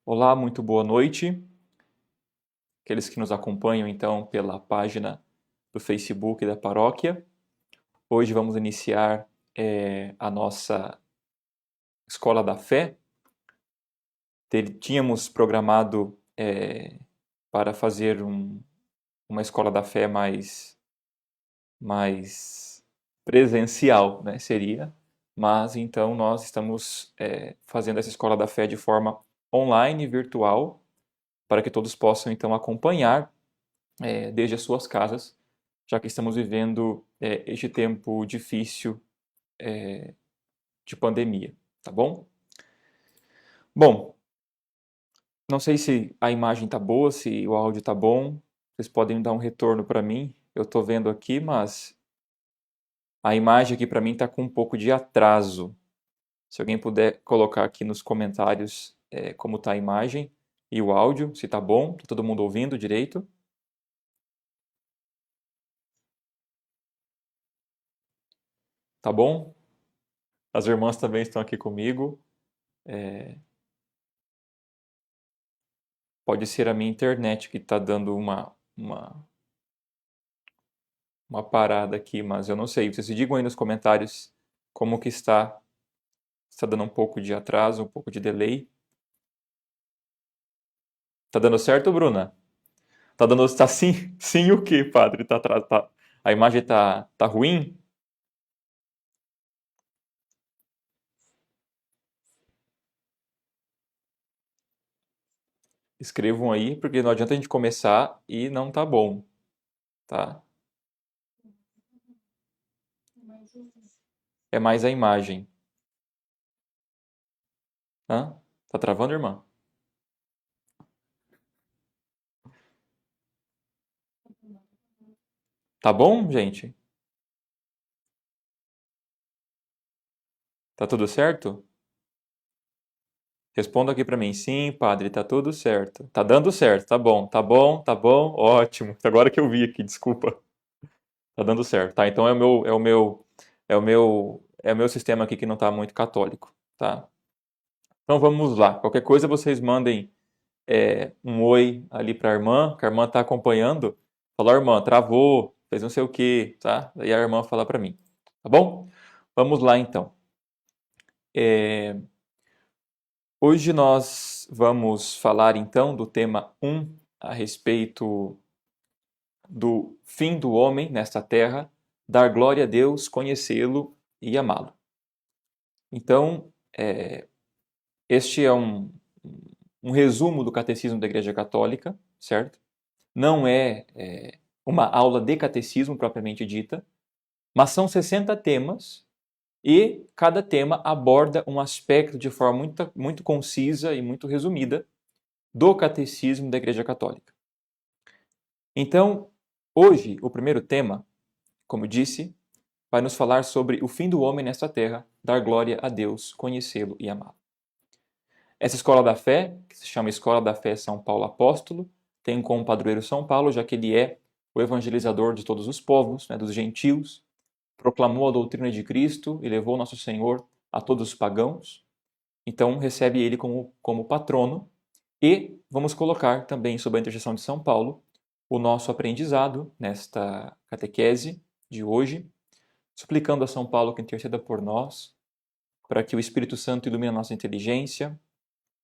Olá, muito boa noite. Aqueles que nos acompanham, então, pela página do Facebook da paróquia. Hoje vamos iniciar a nossa Escola da Fé. Tínhamos programado para fazer uma Escola da Fé mais presencial, né, seria. Mas, então, nós estamos fazendo essa Escola da Fé de forma online, virtual, para que todos possam, então, acompanhar desde as suas casas, já que estamos vivendo este tempo difícil de pandemia, tá bom? Bom, não sei se a imagem tá boa, se o áudio tá bom, vocês podem dar um retorno para mim, eu estou vendo aqui, mas a imagem aqui para mim está com um pouco de atraso. Se alguém puder colocar aqui nos comentários como está a imagem e o áudio, se tá bom, tá todo mundo ouvindo direito? Tá bom? As irmãs também estão aqui comigo. Pode ser a minha internet que está dando uma parada aqui, mas eu não sei. Vocês digam aí nos comentários como que está. Está dando um pouco de atraso, um pouco de delay. Tá dando certo, Bruna? Tá dando. Tá sim? Sim o quê, padre? A imagem tá ruim? Escrevam aí, porque não adianta a gente começar e não tá bom, tá? É mais a imagem. Hã? Tá travando, irmã? Tá bom, gente? Tá tudo certo? Responda aqui pra mim. Sim, padre, tá tudo certo. Tá dando certo, tá bom, tá bom, tá bom, ótimo. Agora que eu vi aqui, desculpa. Tá dando certo, tá? Então é o meu sistema aqui que não tá muito católico, tá? Então vamos lá. Qualquer coisa vocês mandem um oi ali pra irmã, que a irmã tá acompanhando. Falou, irmã, travou, fez não sei o quê, tá? Daí a irmã fala pra mim, tá bom? Vamos lá então. Hoje nós vamos falar então do tema 1 a respeito do fim do homem nesta terra, dar glória a Deus, conhecê-lo e amá-lo. Então, este é um resumo do Catecismo da Igreja Católica, certo? Não é uma aula de catecismo propriamente dita, mas são 60 temas e cada tema aborda um aspecto de forma muito concisa e muito resumida do Catecismo da Igreja Católica. Então, hoje, o primeiro tema, como disse, vai nos falar sobre o fim do homem nesta terra, dar glória a Deus, conhecê-lo e amá-lo. Essa escola da fé, que se chama Escola da Fé São Paulo Apóstolo, tem como padroeiro São Paulo, já que ele é o evangelizador de todos os povos, né, dos gentios, proclamou a doutrina de Cristo e levou nosso Senhor a todos os pagãos. Então, recebe ele como patrono e vamos colocar também, sob a intercessão de São Paulo, o nosso aprendizado nesta catequese de hoje, suplicando a São Paulo que interceda por nós, para que o Espírito Santo ilumine a nossa inteligência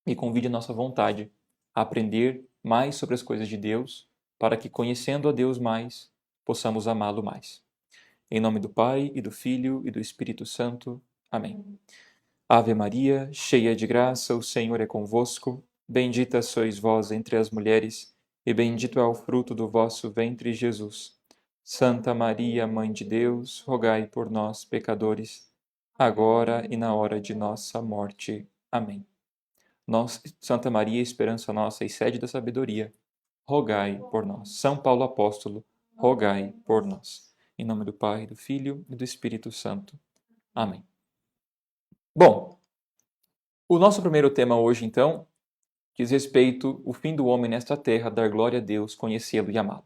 e convide a nossa vontade a aprender mais sobre as coisas de Deus, para que, conhecendo a Deus mais, possamos amá-lo mais. Em nome do Pai, e do Filho, e do Espírito Santo. Amém. Ave Maria, cheia de graça, o Senhor é convosco. Bendita sois vós entre as mulheres, e bendito é o fruto do vosso ventre, Jesus. Santa Maria, Mãe de Deus, rogai por nós, pecadores, agora e na hora de nossa morte. Amém. Santa Maria, esperança nossa e sede da sabedoria, rogai por nós. São Paulo Apóstolo, rogai por nós. Em nome do Pai, do Filho e do Espírito Santo. Amém. Bom, o nosso primeiro tema hoje, então, diz respeito ao fim do homem nesta terra, dar glória a Deus, conhecê-lo e amá-lo.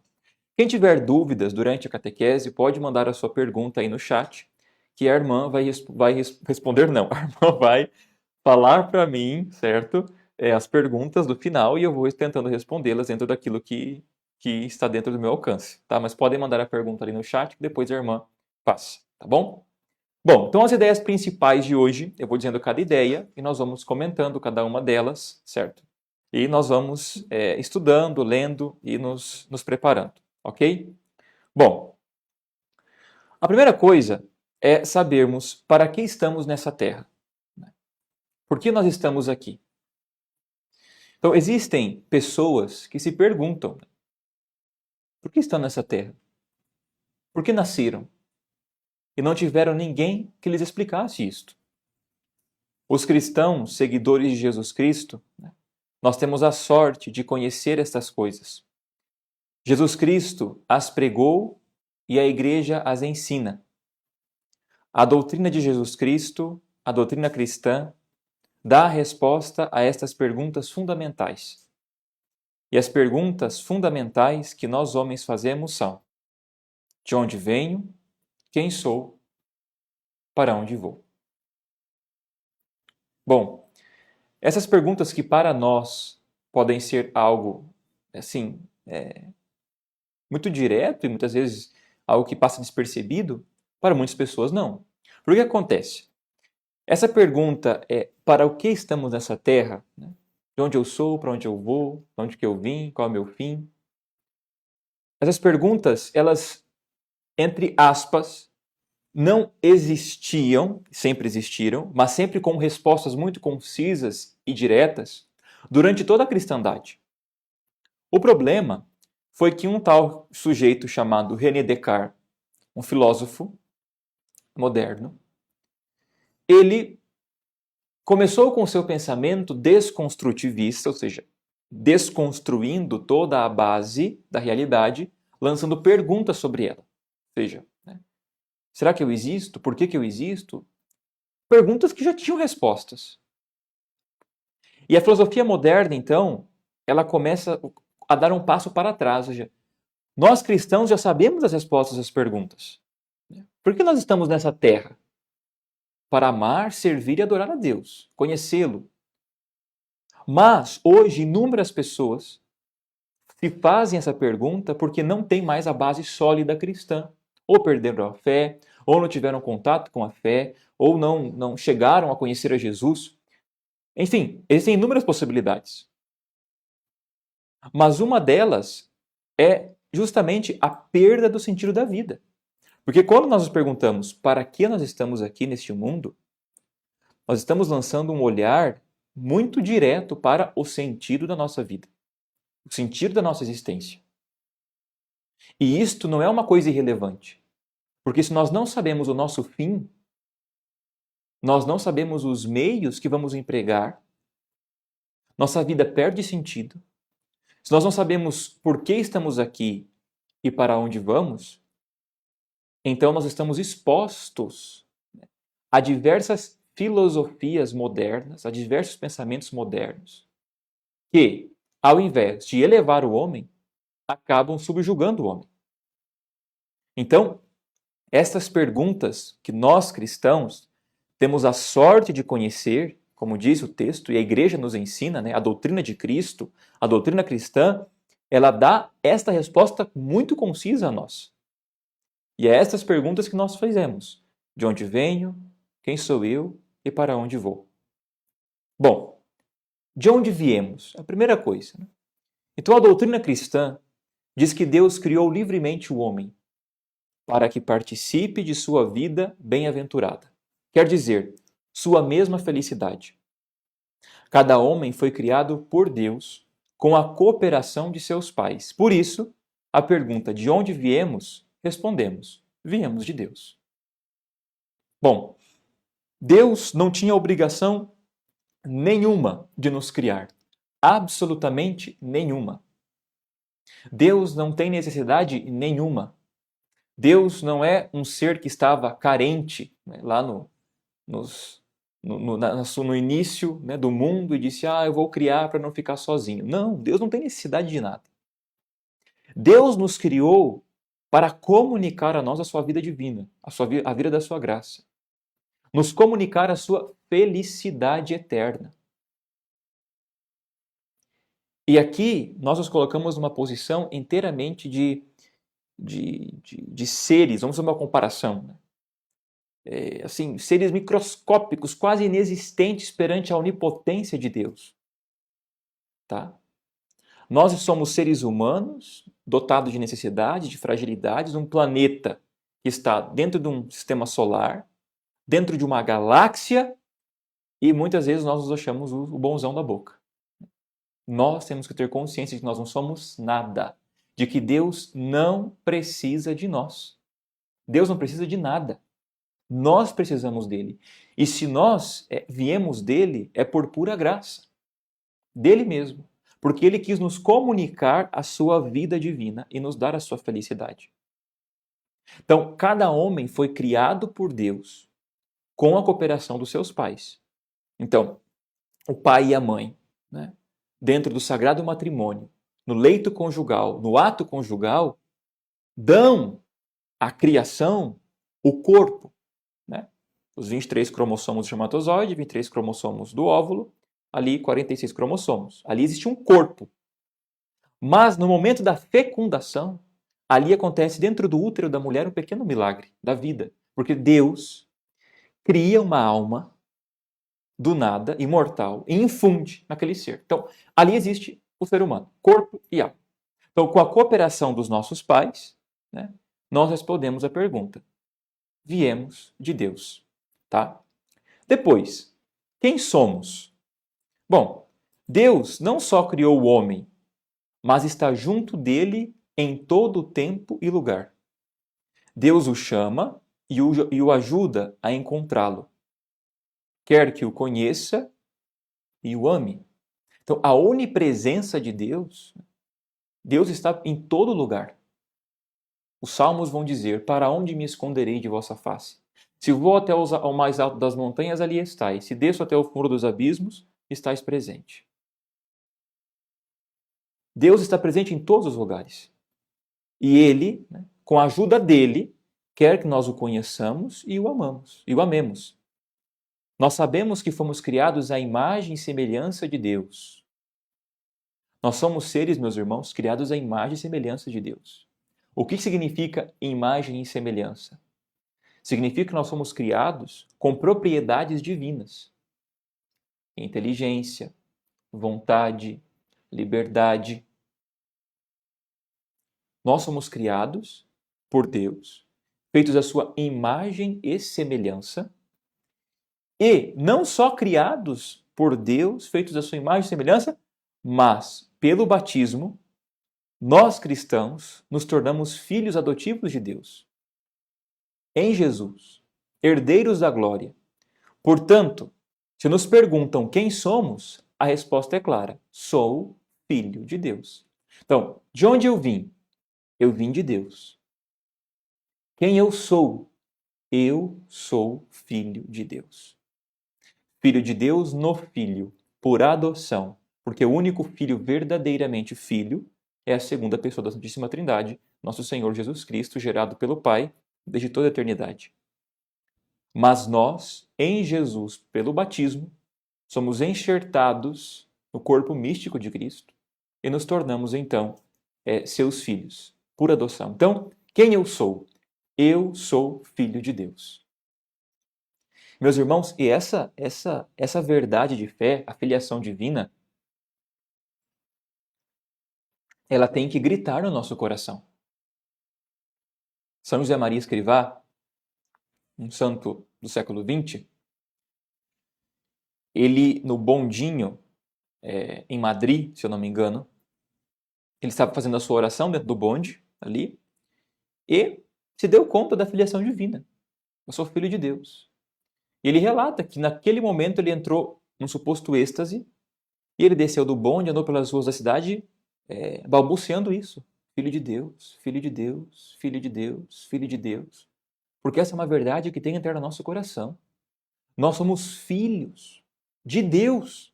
Quem tiver dúvidas durante a catequese, pode mandar a sua pergunta aí no chat, que a irmã vai responder, não, a irmã vai falar para mim, certo? as perguntas do final e eu vou tentando respondê-las dentro daquilo que está dentro do meu alcance, tá? Mas podem mandar a pergunta ali no chat que depois a irmã passa, tá bom? Bom, então as ideias principais de hoje, eu vou dizendo cada ideia e nós vamos comentando cada uma delas, certo? E nós vamos estudando, lendo e nos preparando, ok? Bom, a primeira coisa é sabermos para que estamos nessa terra. Por que nós estamos aqui? Então, existem pessoas que se perguntam: por que estão nessa terra? Por que nasceram? E não tiveram ninguém que lhes explicasse isto. Os cristãos, seguidores de Jesus Cristo, nós temos a sorte de conhecer estas coisas. Jesus Cristo as pregou e a igreja as ensina. A doutrina de Jesus Cristo, a doutrina cristã, dá a resposta a estas perguntas fundamentais. E as perguntas fundamentais que nós homens fazemos são: de onde venho? Quem sou? Para onde vou? Bom, essas perguntas que para nós podem ser algo, assim, muito direto e muitas vezes algo que passa despercebido, para muitas pessoas não. Por que acontece? Essa pergunta é: para o que estamos nessa terra? De onde eu sou, para onde eu vou, de onde que eu vim, qual é o meu fim? Essas perguntas, elas, entre aspas, não existiam, sempre existiram, mas sempre com respostas muito concisas e diretas durante toda a cristandade. O problema foi que um tal sujeito chamado René Descartes, um filósofo moderno, ele começou com seu pensamento desconstrutivista, ou seja, desconstruindo toda a base da realidade, lançando perguntas sobre ela. Ou seja, será que eu existo? Por que eu existo? Perguntas que já tinham respostas. E a filosofia moderna, então, ela começa a dar um passo para trás. Ou seja, nós cristãos já sabemos as respostas às perguntas. Por que nós estamos nessa terra? Para amar, servir e adorar a Deus, conhecê-lo. Mas, hoje, inúmeras pessoas se fazem essa pergunta porque não têm mais a base sólida cristã. Ou perderam a fé, ou não tiveram contato com a fé, ou não chegaram a conhecer a Jesus. Enfim, existem inúmeras possibilidades. Mas uma delas é justamente a perda do sentido da vida. Porque quando nós nos perguntamos para que nós estamos aqui neste mundo, nós estamos lançando um olhar muito direto para o sentido da nossa vida, o sentido da nossa existência. E isto não é uma coisa irrelevante, porque se nós não sabemos o nosso fim, nós não sabemos os meios que vamos empregar, nossa vida perde sentido. Se nós não sabemos por que estamos aqui e para onde vamos, então nós estamos expostos a diversas filosofias modernas, a diversos pensamentos modernos, que, ao invés de elevar o homem, acabam subjugando o homem. Então, estas perguntas que nós cristãos temos a sorte de conhecer, como diz o texto, e a igreja nos ensina, a doutrina de Cristo, a doutrina cristã, ela dá esta resposta muito concisa a nós. E é estas perguntas que nós fazemos: de onde venho, quem sou eu e para onde vou? Bom, de onde viemos? A primeira coisa. Então a doutrina cristã diz que Deus criou livremente o homem para que participe de sua vida bem-aventurada. Quer dizer, sua mesma felicidade. Cada homem foi criado por Deus com a cooperação de seus pais. Por isso, a pergunta de onde viemos, respondemos: viemos de Deus. Bom, Deus não tinha obrigação nenhuma de nos criar. Absolutamente nenhuma. Deus não tem necessidade nenhuma. Deus não é um ser que estava carente lá no início do mundo e disse: eu vou criar para não ficar sozinho. Não, Deus não tem necessidade de nada. Deus nos criou para comunicar a nós a sua vida divina, a vida da sua graça. Nos comunicar a sua felicidade eterna. E aqui nós nos colocamos numa posição inteiramente de seres, vamos fazer uma comparação, né? Assim, seres microscópicos, quase inexistentes perante a onipotência de Deus. Tá? Nós somos seres humanos, dotados de necessidades, de fragilidades, um planeta que está dentro de um sistema solar, dentro de uma galáxia, e muitas vezes nós nos achamos o bonzão da boca. Nós temos que ter consciência de que nós não somos nada, de que Deus não precisa de nós. Deus não precisa de nada. Nós precisamos dele. E se nós viemos dele, é por pura graça. Dele mesmo. Porque ele quis nos comunicar a sua vida divina e nos dar a sua felicidade. Então, cada homem foi criado por Deus com a cooperação dos seus pais. Então, o pai e a mãe, né, dentro do sagrado matrimônio, no leito conjugal, no ato conjugal, dão à criação o corpo. Né? Os 23 cromossomos do espermatozoide, 23 cromossomos do óvulo, ali 46 cromossomos. Ali existe um corpo. Mas no momento da fecundação, ali acontece dentro do útero da mulher um pequeno milagre da vida. Porque Deus cria uma alma do nada, imortal, e infunde naquele ser. Então, ali existe o ser humano, corpo e alma. Então, com a cooperação dos nossos pais, né, nós respondemos a pergunta. Viemos de Deus. Tá? Depois, quem somos? Bom, Deus não só criou o homem, mas está junto dele em todo tempo e lugar. Deus o chama e o ajuda a encontrá-lo. Quer que o conheça e o ame. Então, a onipresença de Deus, Deus está em todo lugar. Os salmos vão dizer, para onde me esconderei de vossa face? Se vou até ao mais alto das montanhas, ali estais. Se desço até o fundo dos abismos, estais presente. Deus está presente em todos os lugares. E Ele, né, com a ajuda dEle, quer que nós o conheçamos e o amamos, e o amemos. Nós sabemos que fomos criados à imagem e semelhança de Deus. Nós somos seres, meus irmãos, criados à imagem e semelhança de Deus. O que significa imagem e semelhança? Significa que nós somos criados com propriedades divinas. Inteligência, vontade, liberdade. Nós somos criados por Deus, feitos à sua imagem e semelhança, e não só criados por Deus, feitos à sua imagem e semelhança, mas pelo batismo, nós cristãos nos tornamos filhos adotivos de Deus. Em Jesus, herdeiros da glória. Portanto, se nos perguntam quem somos, a resposta é clara: sou filho de Deus. Então, de onde eu vim? Eu vim de Deus. Quem eu sou? Eu sou filho de Deus. Filho de Deus no Filho, por adoção, porque o único filho verdadeiramente filho é a segunda pessoa da Santíssima Trindade, nosso Senhor Jesus Cristo, gerado pelo Pai desde toda a eternidade. Mas nós, em Jesus, pelo batismo, somos enxertados no corpo místico de Cristo e nos tornamos, então, seus filhos, por adoção. Então, quem eu sou? Eu sou filho de Deus. Meus irmãos, e essa verdade de fé, a filiação divina, ela tem que gritar no nosso coração. São José Maria Escrivá, um santo do século XX, ele, no bondinho, em Madrid, se eu não me engano, ele estava fazendo a sua oração dentro do bonde, ali, e se deu conta da filiação divina. Eu sou filho de Deus. E ele relata que naquele momento ele entrou num suposto êxtase, e ele desceu do bonde, andou pelas ruas da cidade, balbuciando isso. Filho de Deus, filho de Deus, filho de Deus, filho de Deus. Porque essa é uma verdade que tem que entrar no nosso coração. Nós somos filhos de Deus.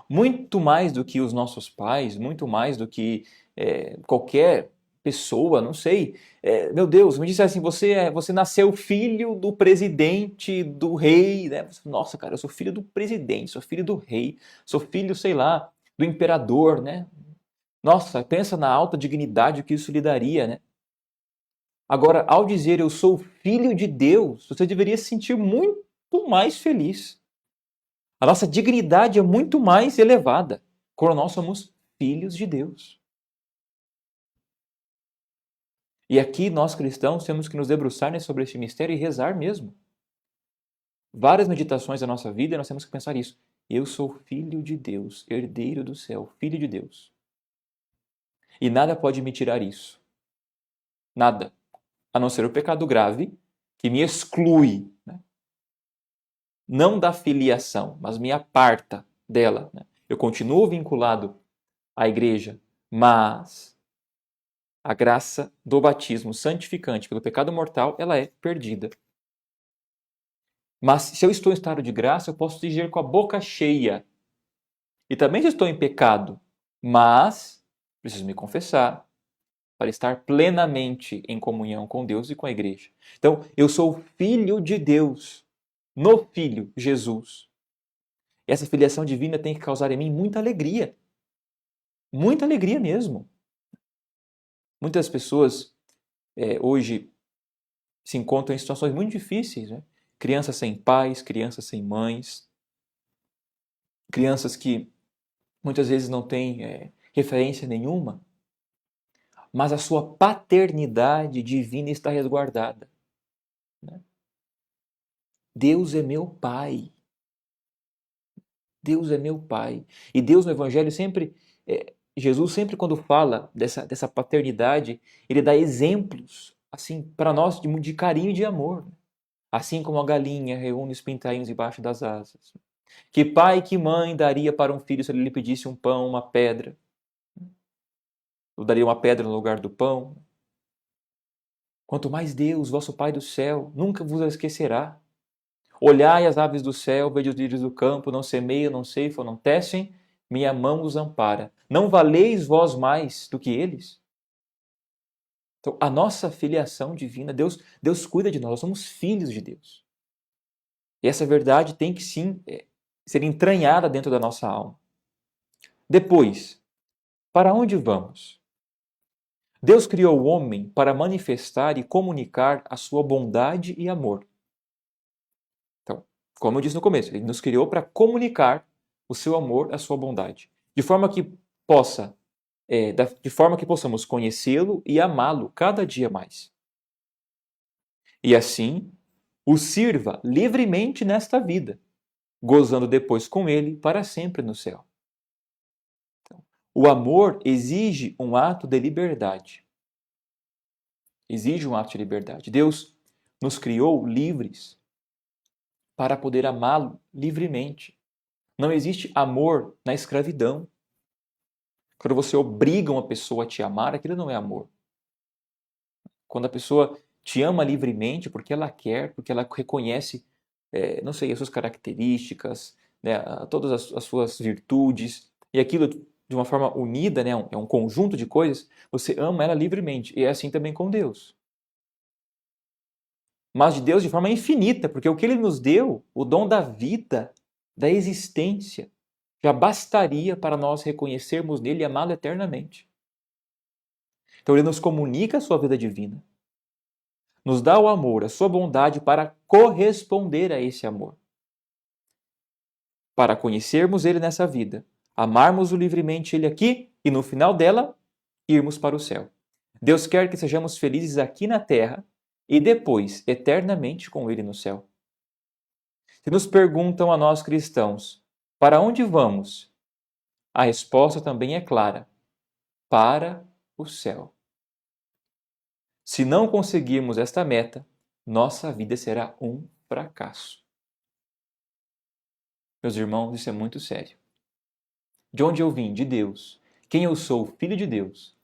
Muito mais do que os nossos pais, muito mais do que qualquer pessoa, não sei. Meu Deus, me disse assim, você nasceu filho do presidente, do rei, né? Nossa, cara, eu sou filho do presidente, sou filho do rei, sou filho, sei lá, do imperador, né? Nossa, pensa na alta dignidade que isso lhe daria, né? Agora, ao dizer eu sou filho de Deus, você deveria se sentir muito mais feliz. A nossa dignidade é muito mais elevada quando nós somos filhos de Deus. E aqui nós cristãos temos que nos debruçar sobre este mistério e rezar mesmo. Várias meditações da nossa vida nós temos que pensar isso. Eu sou filho de Deus, herdeiro do céu, filho de Deus. E nada pode me tirar isso. Nada. A não ser o pecado grave que me exclui, né? Não da filiação, mas me aparta dela, né? Eu continuo vinculado à igreja, mas a graça do batismo santificante pelo pecado mortal, ela é perdida. Mas se eu estou em estado de graça, eu posso dizer com a boca cheia. E também se estou em pecado, mas preciso me confessar para estar plenamente em comunhão com Deus e com a igreja. Então, eu sou filho de Deus, no Filho Jesus. E essa filiação divina tem que causar em mim muita alegria. Muita alegria mesmo. Muitas pessoas hoje se encontram em situações muito difíceis, né? Crianças sem pais, crianças sem mães, crianças que muitas vezes não têm referência nenhuma, mas a sua paternidade divina está resguardada, né? Deus é meu Pai. Deus é meu Pai. E Deus no Evangelho sempre, Jesus sempre quando fala dessa paternidade, ele dá exemplos assim para nós de carinho e de amor. Assim como a galinha reúne os pintainhos debaixo das asas. Que pai, que mãe daria para um filho se ele lhe pedisse um pão, uma pedra? Ou daria uma pedra no lugar do pão? Quanto mais Deus, vosso Pai do céu, nunca vos esquecerá. Olhai as aves do céu, vede os lírios do campo, não semeiam, não ceifam, não tecem, minha mão os ampara. Não valeis vós mais do que eles? Então, a nossa filiação divina, Deus cuida de nós, nós somos filhos de Deus. E essa verdade tem que sim ser entranhada dentro da nossa alma. Depois, para onde vamos? Deus criou o homem para manifestar e comunicar a sua bondade e amor. Então, como eu disse no começo, ele nos criou para comunicar o seu amor, a sua bondade, de forma que possamos conhecê-lo e amá-lo cada dia mais. E assim, o sirva livremente nesta vida, gozando depois com ele para sempre no céu. Então, o amor exige um ato de liberdade. Exige um ato de liberdade. Deus nos criou livres para poder amá-lo livremente. Não existe amor na escravidão. Quando você obriga uma pessoa a te amar, aquilo não é amor. Quando a pessoa te ama livremente porque ela quer, porque ela reconhece, não sei, as suas características, né, todas as suas virtudes, e aquilo de uma forma unida, né, é um conjunto de coisas, você ama ela livremente. E é assim também com Deus. Mas de Deus de forma infinita, porque o que Ele nos deu, o dom da vida, da existência, já bastaria para nós reconhecermos nele e amá-lo eternamente. Então Ele nos comunica a sua vida divina, nos dá o amor, a sua bondade para corresponder a esse amor. Para conhecermos Ele nessa vida, amarmos-o livremente Ele aqui e no final dela, irmos para o céu. Deus quer que sejamos felizes aqui na terra e depois, eternamente, com Ele no céu. Se nos perguntam a nós cristãos, para onde vamos? A resposta também é clara: para o céu. Se não conseguirmos esta meta, nossa vida será um fracasso. Meus irmãos, isso é muito sério. De onde eu vim? De Deus. Quem eu sou? Filho de Deus.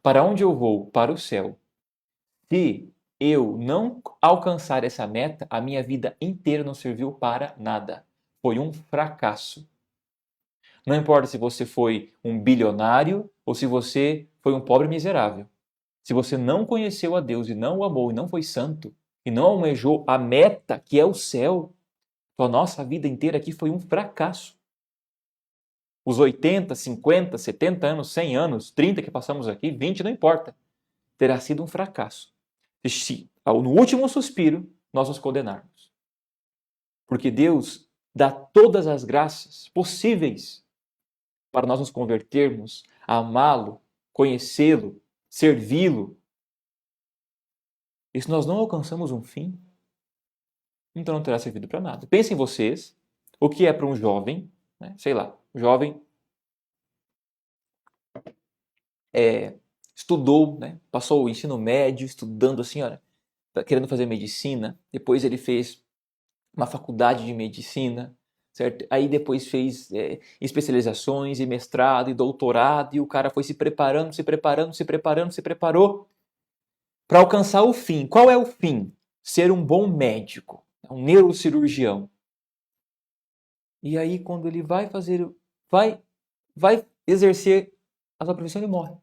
Para onde eu vou? Para o céu. Se eu não alcançar essa meta, a minha vida inteira não serviu para nada. Foi um fracasso. Não importa se você foi um bilionário ou se você foi um pobre miserável. Se você não conheceu a Deus e não o amou e não foi santo, e não almejou a meta que é o céu, a nossa vida inteira aqui foi um fracasso. Os 80, 50, 70 anos, 100 anos, 30 que passamos aqui, 20, não importa. Terá sido um fracasso. Se, no último suspiro, nós nos condenarmos. Porque Deus dá todas as graças possíveis para nós nos convertermos, amá-lo, conhecê-lo, servi-lo. E se nós não alcançamos um fim, então não terá servido para nada. Pensem vocês, o que é para um jovem, né? Sei lá, o jovem estudou, né? Passou o ensino médio estudando assim, olha, querendo fazer medicina, depois ele fez uma faculdade de medicina, certo? Aí depois fez especializações e mestrado e doutorado, e o cara foi se preparando, se preparou para alcançar o fim. Qual é o fim? Ser um bom médico, um neurocirurgião. E aí quando ele vai exercer a sua profissão, ele morre.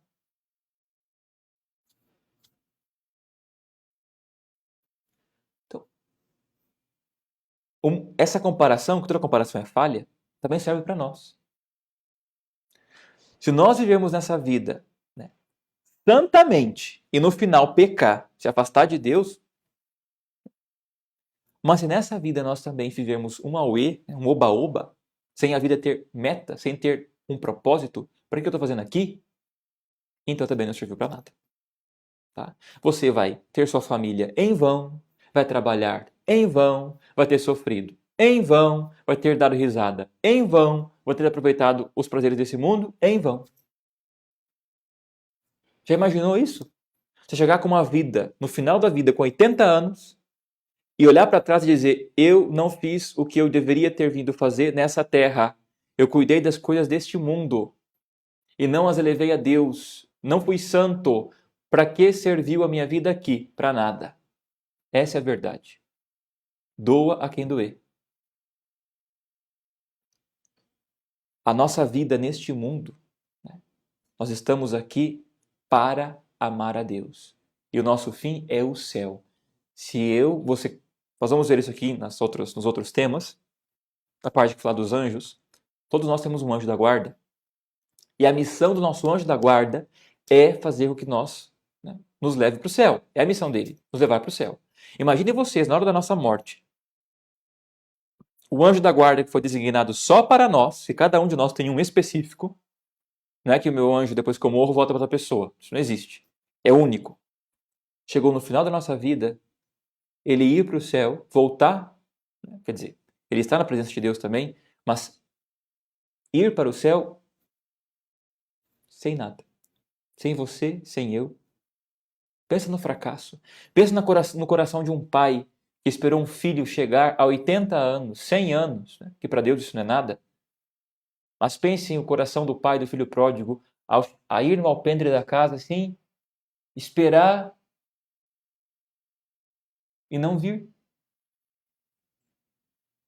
Essa comparação, que toda comparação é falha, também serve para nós. Se nós vivemos nessa vida, né, santamente e no final pecar, se afastar de Deus, mas se nessa vida nós também vivemos um auê, um oba-oba, sem a vida ter meta, sem ter um propósito, para que eu estou fazendo aqui? Então também não serviu para nada. Tá? Você vai ter sua família em vão, vai trabalhar em vão, vai ter sofrido em vão, vai ter dado risada em vão, vai ter aproveitado os prazeres desse mundo em vão. Já imaginou isso? Você chegar com uma vida, no final da vida, com 80 anos, e olhar para trás e dizer: eu não fiz o que eu deveria ter vindo fazer nessa terra. Eu cuidei das coisas deste mundo e não as elevei a Deus. Não fui santo. Para que serviu a minha vida aqui? Para nada. Essa é a verdade. Doa a quem doer. A nossa vida neste mundo, né? Nós estamos aqui para amar a Deus. E o nosso fim é o céu. Nós vamos ver isso aqui nos outros temas, na parte que fala dos anjos. Todos nós temos um anjo da guarda. E a missão do nosso anjo da guarda é fazer com que nós, né, nos leve para o céu. É a missão dele, nos levar para o céu. Imaginem vocês, na hora da nossa morte, o anjo da guarda que foi designado só para nós, se cada um de nós tem um específico, não é que o meu anjo, depois que eu morro, volta para outra pessoa. Isso não existe. É único. Chegou no final da nossa vida, ele ir para o céu, voltar, né, quer dizer, ele está na presença de Deus também, mas ir para o céu sem nada. Sem você, sem eu. Pensa no fracasso. Pensa no coração de um pai que esperou um filho chegar a 80 anos, 100 anos, né? Que para Deus isso não é nada. Mas pense em o coração do pai do filho pródigo a ir no alpendre da casa assim, esperar e não vir.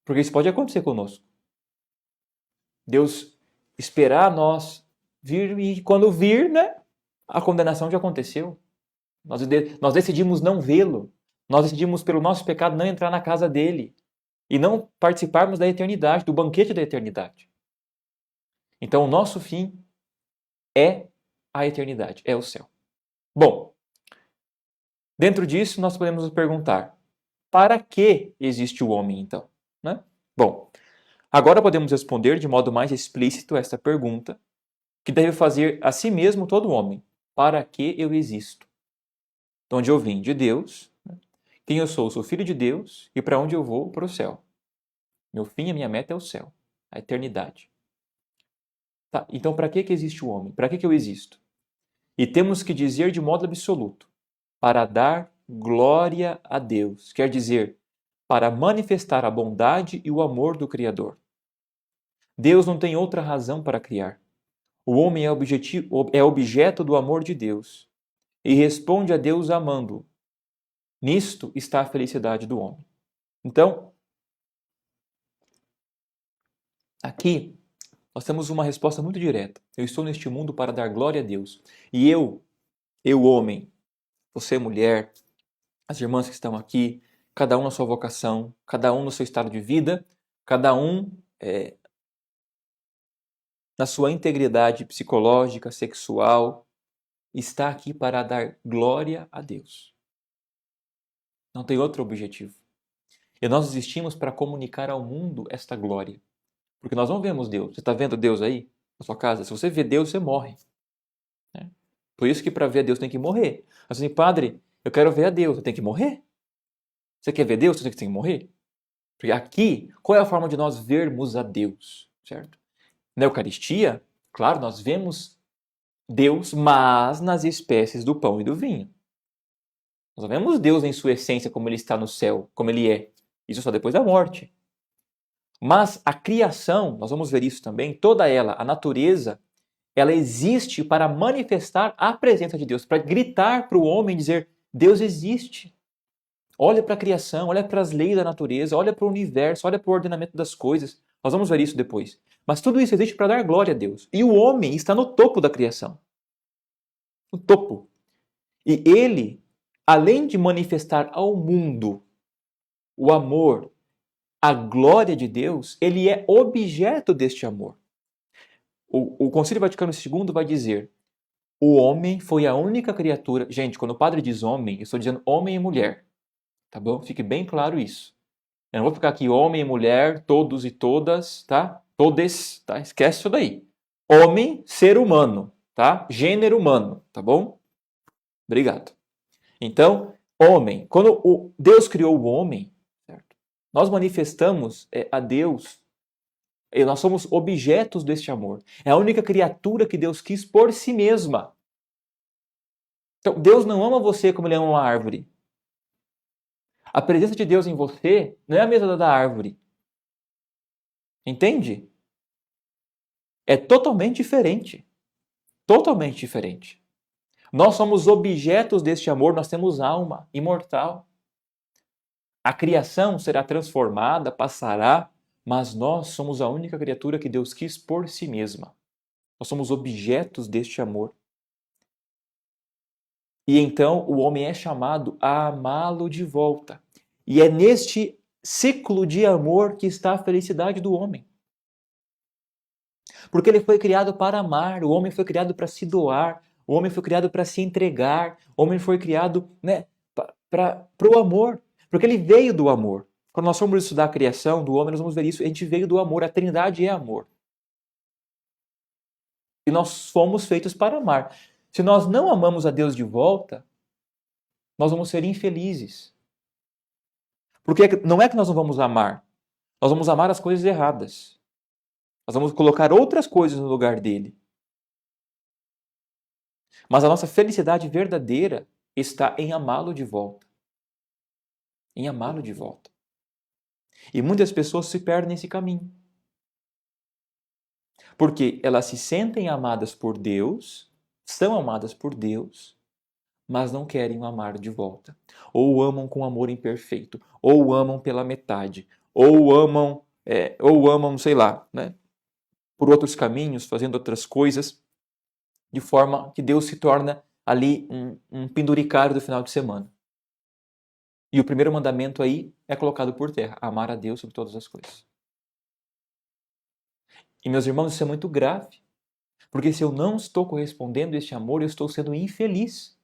Porque isso pode acontecer conosco. Deus esperar nós vir e quando vir, né, a condenação já aconteceu. Nós decidimos não vê-lo. Nós decidimos, pelo nosso pecado, não entrar na casa dele e não participarmos da eternidade, do banquete da eternidade. Então, o nosso fim é a eternidade, é o céu. Bom, dentro disso, nós podemos nos perguntar: para que existe o homem, então? Né? Bom, agora podemos responder de modo mais explícito esta pergunta, que deve fazer a si mesmo todo homem: para que eu existo? De onde eu vim? De Deus. Quem eu sou? Sou filho de Deus. E para onde eu vou? Para o céu. Meu fim, a minha meta é o céu, a eternidade. Tá, então para que existe o homem? Para que eu existo? E temos que dizer de modo absoluto: para dar glória a Deus. Quer dizer, para manifestar a bondade e o amor do Criador. Deus não tem outra razão para criar. O homem é objeto do amor de Deus e responde a Deus amando-o. Nisto está a felicidade do homem. Então, aqui nós temos uma resposta muito direta. Eu estou neste mundo para dar glória a Deus. E eu, homem, você mulher, as irmãs que estão aqui, cada um na sua vocação, cada um no seu estado de vida, cada um na sua integridade psicológica, sexual, está aqui para dar glória a Deus. Não tem outro objetivo. E nós existimos para comunicar ao mundo esta glória. Porque nós não vemos Deus. Você está vendo Deus aí na sua casa? Se você vê Deus, você morre. Né? Por isso que para ver Deus tem que morrer. Assim, padre, eu quero ver a Deus. Você tem que morrer? Você quer ver Deus? Você tem que morrer? Porque aqui, qual é a forma de nós vermos a Deus? Certo? Na Eucaristia, claro, nós vemos Deus, mas nas espécies do pão e do vinho. Nós não vemos Deus em sua essência como ele está no céu, como ele é. Isso só depois da morte. Mas a criação, nós vamos ver isso também, toda ela, a natureza, ela existe para manifestar a presença de Deus, para gritar para o homem, dizer, Deus existe. Olha para a criação, olha para as leis da natureza, olha para o universo, olha para o ordenamento das coisas. Nós vamos ver isso depois. Mas tudo isso existe para dar glória a Deus. E o homem está no topo da criação. No topo. E ele, além de manifestar ao mundo o amor, a glória de Deus, ele é objeto deste amor. O Concílio Vaticano II vai dizer: o homem foi a única criatura. Gente, quando o padre diz homem, eu estou dizendo homem e mulher. Tá bom? Fique bem claro isso. Eu não vou ficar aqui homem e mulher, todos e todas, tá? Todes, tá? Esquece isso daí. Homem, ser humano, tá? Gênero humano, tá bom? Obrigado. Então, homem. Quando Deus criou o homem, certo? Nós manifestamos a Deus. E nós somos objetos deste amor. É a única criatura que Deus quis por si mesma. Então, Deus não ama você como ele ama uma árvore. A presença de Deus em você não é a mesma da árvore. Entende? É totalmente diferente. Totalmente diferente. Nós somos objetos deste amor, nós temos alma imortal. A criação será transformada, passará, mas nós somos a única criatura que Deus quis por si mesma. Nós somos objetos deste amor. E então o homem é chamado a amá-lo de volta. E é neste ciclo de amor que está a felicidade do homem. Porque ele foi criado para amar, o homem foi criado para se doar, o homem foi criado para se entregar, o homem foi criado, né, para o amor. Porque ele veio do amor. Quando nós formos estudar a criação do homem, nós vamos ver isso. A gente veio do amor, a Trindade é amor. E nós fomos feitos para amar. Se nós não amamos a Deus de volta, nós vamos ser infelizes. Porque não é que nós não vamos amar, nós vamos amar as coisas erradas. Nós vamos colocar outras coisas no lugar dele. Mas a nossa felicidade verdadeira está em amá-lo de volta. Em amá-lo de volta. E muitas pessoas se perdem nesse caminho. Porque elas se sentem amadas por Deus, são amadas por Deus, mas não querem o amar de volta. Ou amam com amor imperfeito, ou amam pela metade, ou amam, sei lá, né, por outros caminhos, fazendo outras coisas, de forma que Deus se torna ali um penduricário do final de semana. E o primeiro mandamento aí é colocado por terra, amar a Deus sobre todas as coisas. E meus irmãos, isso é muito grave, porque se eu não estou correspondendo a este amor, eu estou sendo infeliz.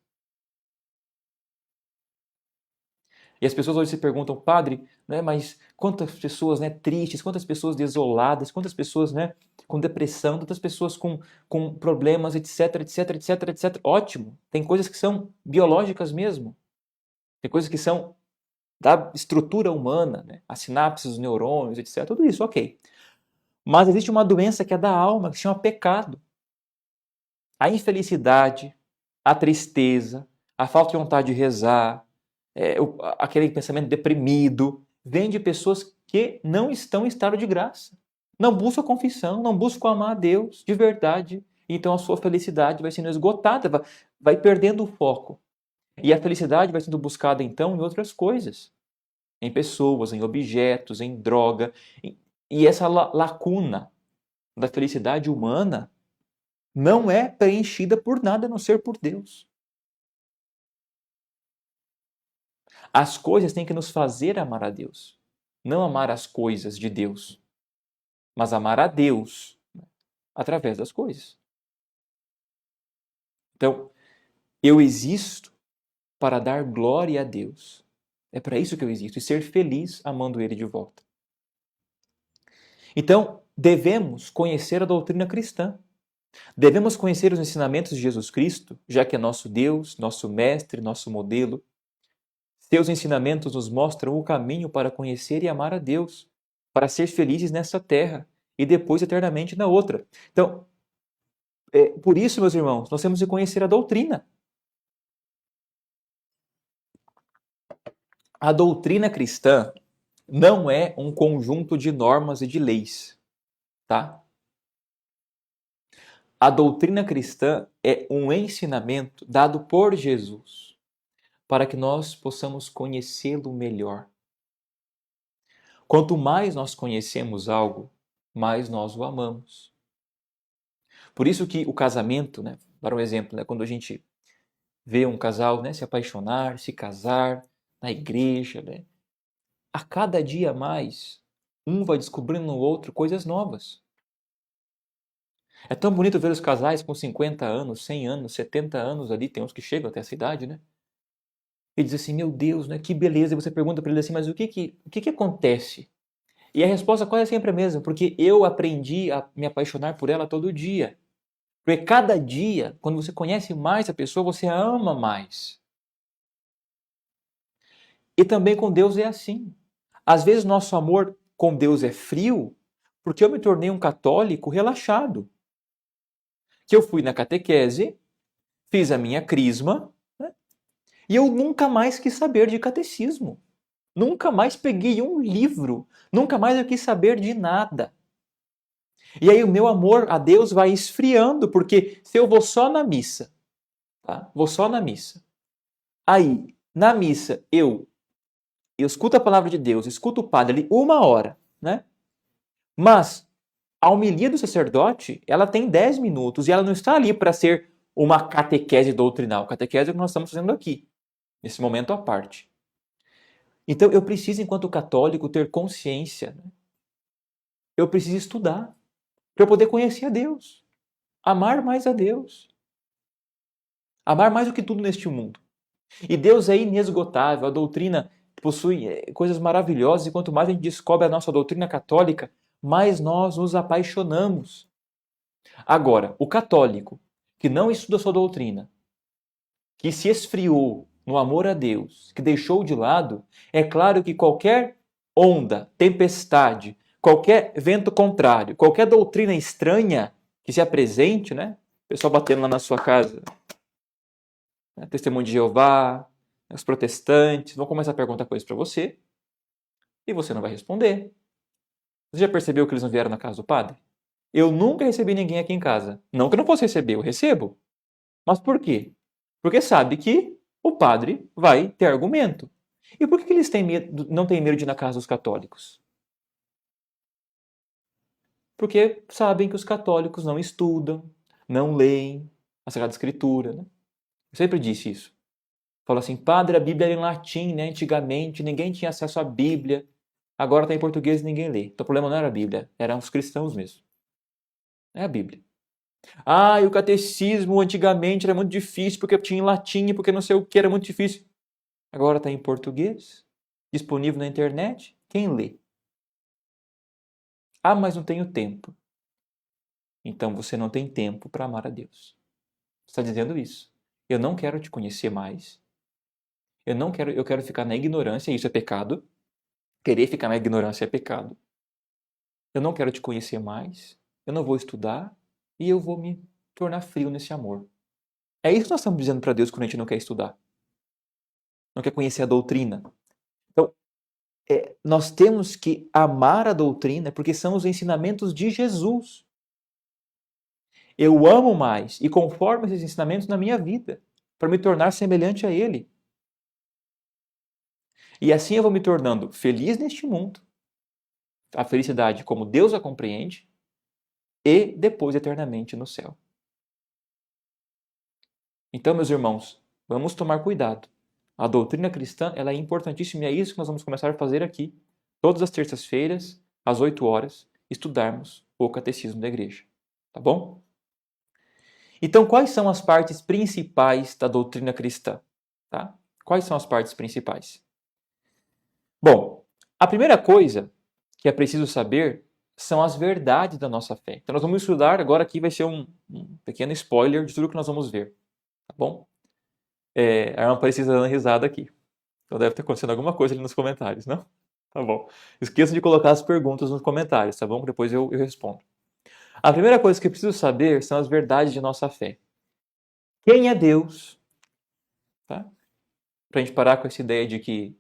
E as pessoas hoje se perguntam, padre, né, mas quantas pessoas, né, tristes, quantas pessoas desoladas, quantas pessoas, né, com depressão, quantas pessoas com problemas, etc, etc, etc, etc. Ótimo, tem coisas que são biológicas mesmo. Tem coisas que são da estrutura humana, né, as sinapses, os neurônios, etc. Tudo isso, ok. Mas existe uma doença que é da alma, que se chama pecado. A infelicidade, a tristeza, a falta de vontade de rezar, aquele pensamento deprimido, vem de pessoas que não estão em estado de graça. Não buscam a confissão, não buscam amar a Deus de verdade. Então a sua felicidade vai sendo esgotada, vai perdendo o foco. E a felicidade vai sendo buscada então em outras coisas. Em pessoas, em objetos, em droga. E essa lacuna da felicidade humana não é preenchida por nada a não ser por Deus. As coisas têm que nos fazer amar a Deus. Não amar as coisas de Deus, mas amar a Deus através das coisas. Então, eu existo para dar glória a Deus. É para isso que eu existo e ser feliz amando Ele de volta. Então, devemos conhecer a doutrina cristã. Devemos conhecer os ensinamentos de Jesus Cristo, já que é nosso Deus, nosso mestre, nosso modelo. Seus ensinamentos nos mostram o caminho para conhecer e amar a Deus, para ser felizes nessa terra e depois eternamente na outra. Então, por isso, meus irmãos, nós temos que conhecer a doutrina. A doutrina cristã não é um conjunto de normas e de leis, tá? A doutrina cristã é um ensinamento dado por Jesus para que nós possamos conhecê-lo melhor. Quanto mais nós conhecemos algo, mais nós o amamos. Por isso que o casamento, né, para um exemplo, né, quando a gente vê um casal, né, se apaixonar, se casar na igreja, né, a cada dia mais, um vai descobrindo no outro coisas novas. É tão bonito ver os casais com 50 anos, 100 anos, 70 anos ali, tem uns que chegam até essa idade, né? E diz assim, meu Deus, né, que beleza. E você pergunta para ele assim, mas o que acontece? E a resposta quase é sempre a mesma, porque eu aprendi a me apaixonar por ela todo dia. Porque cada dia, quando você conhece mais a pessoa, você a ama mais. E também com Deus é assim. Às vezes nosso amor com Deus é frio, porque eu me tornei um católico relaxado. Que eu fui na catequese, fiz a minha crisma, né? E eu nunca mais quis saber de catecismo. Nunca mais peguei um livro. Nunca mais eu quis saber de nada. E aí o meu amor a Deus vai esfriando, porque se eu vou só na missa, tá? Vou só na missa. Aí, na missa, eu escuto a palavra de Deus, escuto o padre ali 1 hora, né? Mas a homilia do sacerdote, ela tem 10 minutos e ela não está ali para ser uma catequese doutrinal. Catequese é o que nós estamos fazendo aqui, nesse momento à parte. Então eu preciso, enquanto católico, ter consciência. Né? Eu preciso estudar para eu poder conhecer a Deus, amar mais a Deus, amar mais do que tudo neste mundo. E Deus é inesgotável, a doutrina possui coisas maravilhosas e quanto mais a gente descobre a nossa doutrina católica, mais nós nos apaixonamos. Agora, o católico que não estuda sua doutrina, que se esfriou no amor a Deus, que deixou de lado, é claro que qualquer onda, tempestade, qualquer vento contrário, qualquer doutrina estranha que se apresente, né? O pessoal batendo lá na sua casa, né? Testemunho de Jeová, os protestantes, vão começar a perguntar coisas para você e você não vai responder. Você já percebeu que eles não vieram na casa do padre? Eu nunca recebi ninguém aqui em casa. Não que eu não possa receber, eu recebo. Mas por quê? Porque sabe que o padre vai ter argumento. E por que eles têm medo, não têm medo de ir na casa dos católicos? Porque sabem que os católicos não estudam, não leem a Sagrada Escritura. Né? Eu sempre disse isso. Falo assim, padre, a Bíblia era em latim, né? Antigamente ninguém tinha acesso à Bíblia. Agora está em português e ninguém lê. Então o problema não era a Bíblia, eram os cristãos mesmo. É a Bíblia. Ah, e o catecismo antigamente era muito difícil porque tinha em latim, porque não sei o que era muito difícil. Agora está em português, disponível na internet. Quem lê? Ah, mas não tenho tempo. Então você não tem tempo para amar a Deus. Você está dizendo isso. Eu não quero te conhecer mais. Eu quero ficar na ignorância, isso é pecado. Querer ficar na ignorância é pecado. Eu não quero te conhecer mais. Eu não vou estudar e eu vou me tornar frio nesse amor. É isso que nós estamos dizendo para Deus quando a gente não quer estudar. Não quer conhecer a doutrina. Então, nós temos que amar a doutrina porque são os ensinamentos de Jesus. Eu amo mais e conformo esses ensinamentos na minha vida para me tornar semelhante a Ele. E assim eu vou me tornando feliz neste mundo, a felicidade como Deus a compreende, e depois eternamente no céu. Então, meus irmãos, vamos tomar cuidado A doutrina cristã ela é importantíssima e é isso que nós vamos começar a fazer aqui, todas as terças-feiras, às 8 horas, estudarmos o Catecismo da Igreja. Tá bom? Então, quais são as partes principais da doutrina cristã? Tá? Quais são as partes principais? Bom, a primeira coisa que é preciso saber são as verdades da nossa fé. Então, nós vamos estudar, agora aqui vai ser um pequeno spoiler de tudo que nós vamos ver. Tá bom? A irmã precisa dando risada aqui. Então deve ter acontecido alguma coisa ali nos comentários, não? Tá bom. Esqueça de colocar as perguntas nos comentários, tá bom? Depois eu respondo. A primeira coisa que eu preciso saber são as verdades de nossa fé. Quem é Deus? Tá? Pra gente parar com essa ideia de que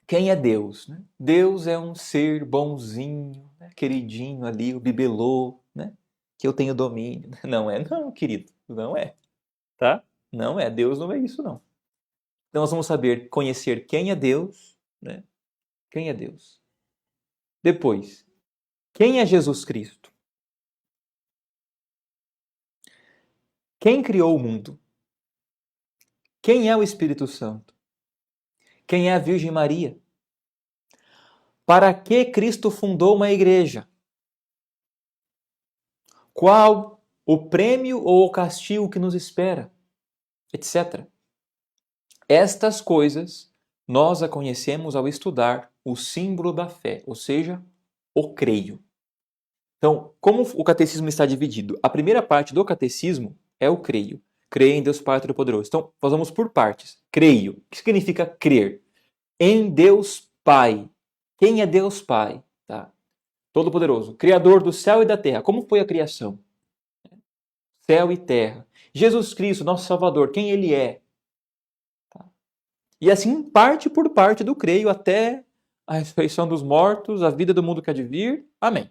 quem é Deus? Né? Deus é um ser bonzinho, né? Queridinho ali, o bibelô, né? Que eu tenho domínio. Não é, não, querido. Não é. Tá? Não é. Deus não é isso, não. Então nós vamos saber conhecer quem é Deus, né? Quem é Deus? Depois, quem é Jesus Cristo? Quem criou o mundo? Quem é o Espírito Santo? Quem é a Virgem Maria? Para que Cristo fundou uma igreja? Qual o prêmio ou o castigo que nos espera? Etc. Estas coisas nós a conhecemos ao estudar o símbolo da fé, ou seja, o creio. Então, como o catecismo está dividido? A primeira parte do catecismo é o creio. Creio em Deus Pai Todo-Poderoso. Então, nós vamos por partes. Creio. O que significa crer? Em Deus Pai. Quem é Deus Pai? Tá? Todo-Poderoso. Criador do céu e da terra. Como foi a criação? Céu e terra. Jesus Cristo, nosso Salvador. Quem Ele é? Tá? E assim, parte por parte do creio até a ressurreição dos mortos, a vida do mundo que há de vir. Amém.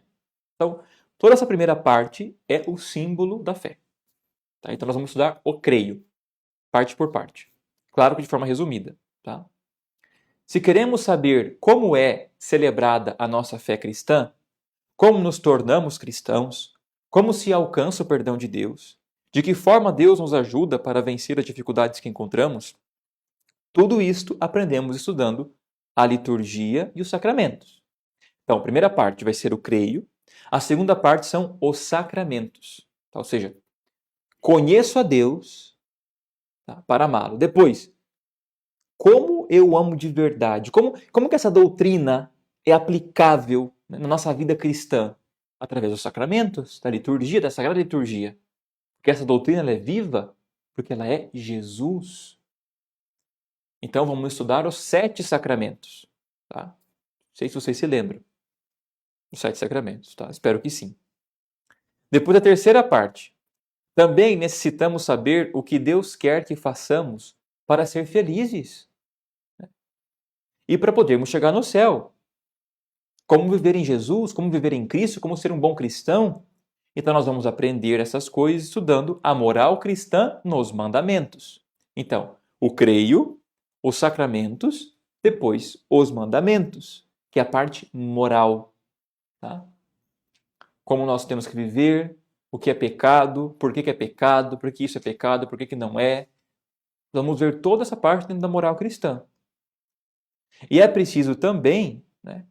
Então, toda essa primeira parte é o símbolo da fé. Tá? Então, nós vamos estudar o creio, parte por parte. Claro que de forma resumida. Tá? Se queremos saber como é celebrada a nossa fé cristã, como nos tornamos cristãos, como se alcança o perdão de Deus, de que forma Deus nos ajuda para vencer as dificuldades que encontramos, tudo isto aprendemos estudando a liturgia e os sacramentos. Então, a primeira parte vai ser o creio, a segunda parte são os sacramentos. Tá? Ou seja, conheço a Deus, tá, para amá-lo. Depois, como eu amo de verdade? Como que essa doutrina é aplicável, né, na nossa vida cristã? Através dos sacramentos, da liturgia, da Sagrada Liturgia. Porque essa doutrina ela é viva porque ela é Jesus. Então vamos estudar os 7 sacramentos. Tá? Não sei se vocês se lembram. Os 7 sacramentos. Tá? Espero que sim. Depois a terceira parte. Também necessitamos saber o que Deus quer que façamos para ser felizes. E para podermos chegar no céu. Como viver em Jesus, como viver em Cristo, como ser um bom cristão. Então nós vamos aprender essas coisas estudando a moral cristã nos mandamentos. Então, o creio, os sacramentos, depois os mandamentos, que é a parte moral. Tá? Como nós temos que viver, o que é pecado, por que é pecado, por que isso é pecado, por que não é. Vamos ver toda essa parte dentro da moral cristã. E é preciso também, né,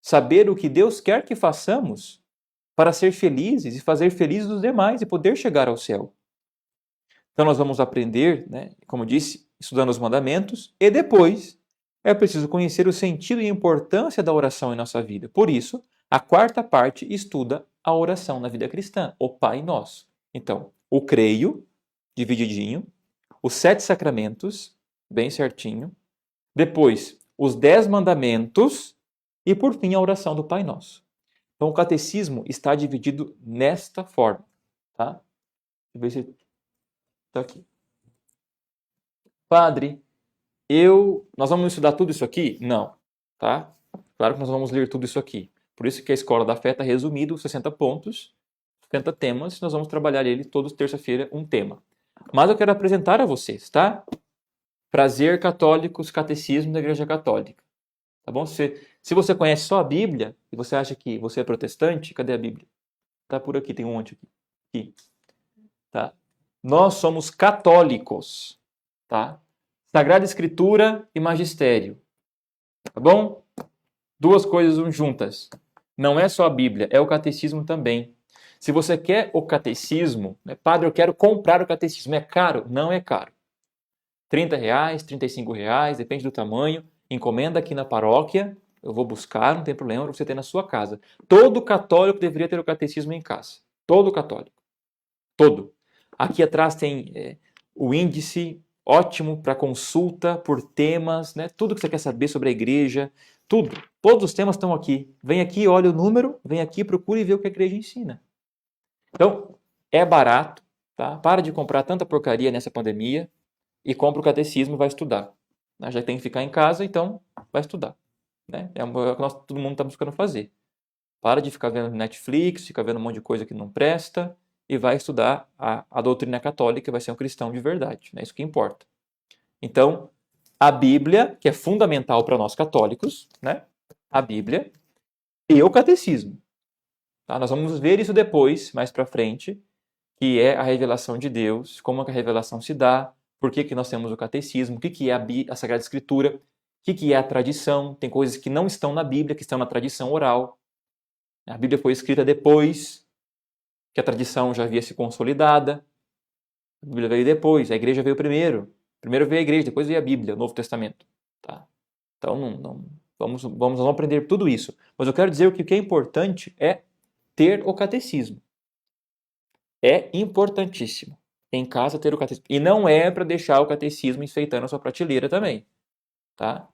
saber o que Deus quer que façamos para ser felizes e fazer felizes os demais e poder chegar ao céu. Então nós vamos aprender, né, como disse, estudando os mandamentos e depois é preciso conhecer o sentido e a importância da oração em nossa vida. Por isso, a quarta parte estuda a oração na vida cristã, o Pai Nosso. Então, o creio, divididinho, os 7 sacramentos, bem certinho, depois os 10 mandamentos e, por fim, a oração do Pai Nosso. Então, o catecismo está dividido nesta forma. Tá? Deixa eu ver se está aqui. Padre, nós vamos estudar tudo isso aqui? Não. Tá? Claro que nós vamos ler tudo isso aqui. Por isso que a Escola da Fé está resumido, 60 pontos, 70 temas, nós vamos trabalhar ele todos terça-feira, um tema. Mas eu quero apresentar a vocês, tá? Prazer Católicos, Catecismo da Igreja Católica. Tá bom? Se você conhece só a Bíblia e você acha que você é protestante, cadê a Bíblia? Tá por aqui, tem um monte aqui. Tá? Nós somos católicos, tá? Sagrada Escritura e magistério, tá bom? Duas coisas juntas. Não é só a Bíblia, é o catecismo também. Se você quer o catecismo, né, padre, eu quero comprar o catecismo. É caro? Não é caro. R$ 30, R$ 35, depende do tamanho. Encomenda aqui na paróquia, eu vou buscar, não tem problema, para você ter na sua casa. Todo católico deveria ter o catecismo em casa. Todo católico. Todo. Aqui atrás tem o índice ótimo para consulta por temas, né? Tudo que você quer saber sobre a igreja, tudo. Todos os temas estão aqui. Vem aqui, olha o número, vem aqui, procure e vê o que a igreja ensina. Então, é barato, tá? Para de comprar tanta porcaria nessa pandemia e compra o catecismo e vai estudar. Né? Já tem que ficar em casa, então vai estudar. Né? É o que todo mundo está buscando fazer. Para de ficar vendo Netflix, ficar vendo um monte de coisa que não presta e vai estudar a doutrina católica e vai ser um cristão de verdade. É né? Isso que importa. Então, a Bíblia, que é fundamental para nós católicos, né? A Bíblia e o catecismo. Tá? Nós vamos ver isso depois, mais para frente, que é a revelação de Deus, como que a revelação se dá, por que nós temos o catecismo, o que é a Sagrada Escritura, o que é a tradição. Tem coisas que não estão na Bíblia, que estão na tradição oral. A Bíblia foi escrita depois que a tradição já havia se consolidada. A Bíblia veio depois, a igreja veio primeiro. Primeiro veio a igreja, depois veio a Bíblia, o Novo Testamento. Tá? Então, vamos aprender tudo isso. Mas eu quero dizer que o que é importante é ter o catecismo. É importantíssimo. Em casa ter o catecismo. E não é para deixar o catecismo enfeitando a sua prateleira também. Tá?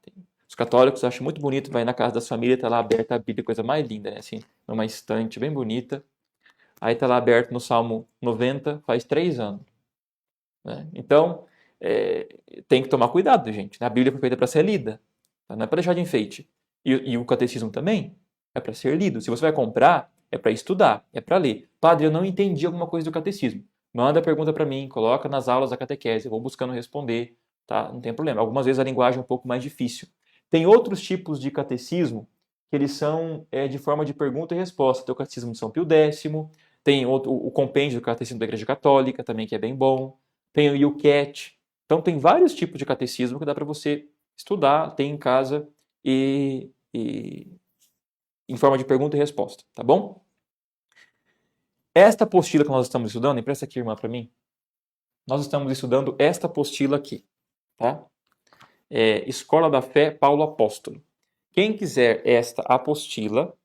Os católicos acham muito bonito, vai na casa da família, está lá aberta a Bíblia, coisa mais linda, né? Assim, numa estante bem bonita. Aí está lá aberto no Salmo 90, faz 3 anos. Né? Então, tem que tomar cuidado, gente. A Bíblia foi feita para ser lida, tá? Não é para deixar de enfeite. E o catecismo também é para ser lido. Se você vai comprar, é para estudar, é para ler. Padre, eu não entendi alguma coisa do catecismo. Manda a pergunta para mim, coloca nas aulas da catequese, eu vou buscando responder, tá? Não tem problema. Algumas vezes a linguagem é um pouco mais difícil. Tem outros tipos de catecismo que eles são de forma de pergunta e resposta. Tem o catecismo de São Pio X, tem o compêndio do catecismo da Igreja Católica também, que é bem bom. Tem o YouCat. Então tem vários tipos de catecismo que dá para você estudar, ter em casa e em forma de pergunta e resposta, tá bom? Esta apostila que nós estamos estudando, empresta aqui, irmã, para mim. Nós estamos estudando esta apostila aqui, tá? Escola da Fé Paulo Apóstolo. Quem quiser esta apostila,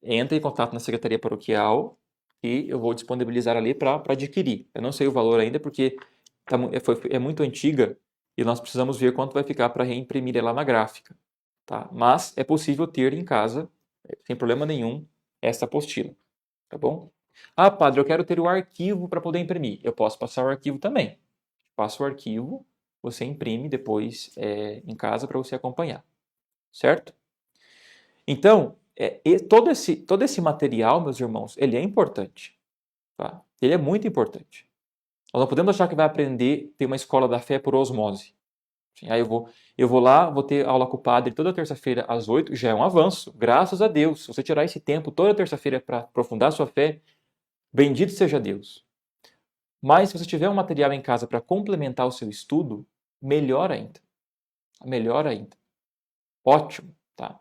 entre em contato na Secretaria Paroquial e eu vou disponibilizar ali para adquirir. Eu não sei o valor ainda porque é muito antiga e nós precisamos ver quanto vai ficar para reimprimir ela na gráfica. Tá? Mas é possível ter em casa, sem problema nenhum, essa apostila. Tá bom? Ah, padre, eu quero ter o arquivo para poder imprimir. Eu posso passar o arquivo também. Passo o arquivo, você imprime depois em casa para você acompanhar. Certo? Então, todo esse material, meus irmãos, ele é importante. Tá? Ele é muito importante. Nós não podemos achar que vai aprender, ter uma escola da fé por osmose. Aí eu vou lá, vou ter aula com o padre toda terça-feira às 8, já é um avanço, graças a Deus. Se você tirar esse tempo toda terça-feira para aprofundar a sua fé, bendito seja Deus. Mas se você tiver um material em casa para complementar o seu estudo, melhor ainda. Melhor ainda. Ótimo, tá?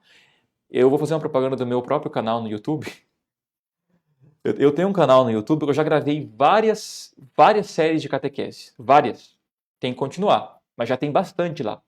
Eu vou fazer uma propaganda do meu próprio canal no YouTube. Eu tenho um canal no YouTube que eu já gravei várias séries de catequese. Várias. Tem que continuar, mas já tem bastante lá.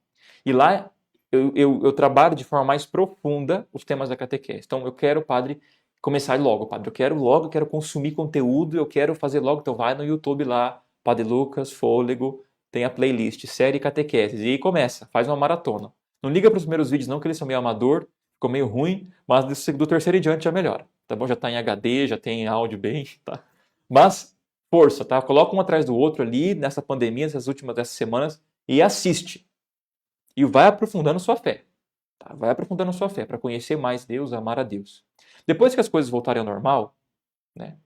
E lá eu trabalho de forma mais profunda os temas da catequese. Então eu quero, padre, começar logo, padre. Eu quero consumir conteúdo, eu quero fazer logo. Então vai no YouTube lá, Padre Lucas, Fôlego, tem a playlist, série catequese. E aí começa, faz uma maratona. Não liga para os primeiros vídeos não, que eles são meio amador, ficou meio ruim, mas do terceiro em diante já melhora. Tá bom? Já está em HD, já tem áudio bem, tá? Mas, força, tá? Coloca um atrás do outro ali, nessa pandemia, dessas semanas, e assiste. E vai aprofundando sua fé. Tá? Vai aprofundando sua fé, para conhecer mais Deus, amar a Deus. Depois que as coisas voltarem ao normal, né?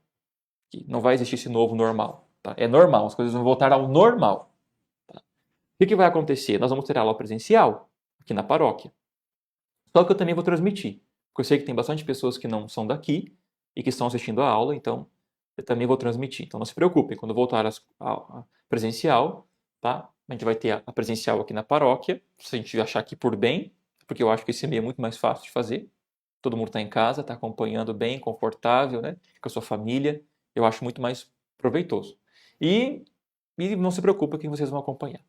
Que não vai existir esse novo normal. Tá? É normal, as coisas vão voltar ao normal. Tá? O que vai acontecer? Nós vamos ter aula presencial, aqui na paróquia. Só que eu também vou transmitir. Porque eu sei que tem bastante pessoas que não são daqui e que estão assistindo a aula, então eu também vou transmitir. Então não se preocupem, quando voltar a presencial, tá? A gente vai ter a presencial aqui na paróquia, se a gente achar aqui por bem, porque eu acho que esse meio é muito mais fácil de fazer. Todo mundo está em casa, está acompanhando bem, confortável, né? Com a sua família. Eu acho muito mais proveitoso. E não se preocupe que vocês vão acompanhar.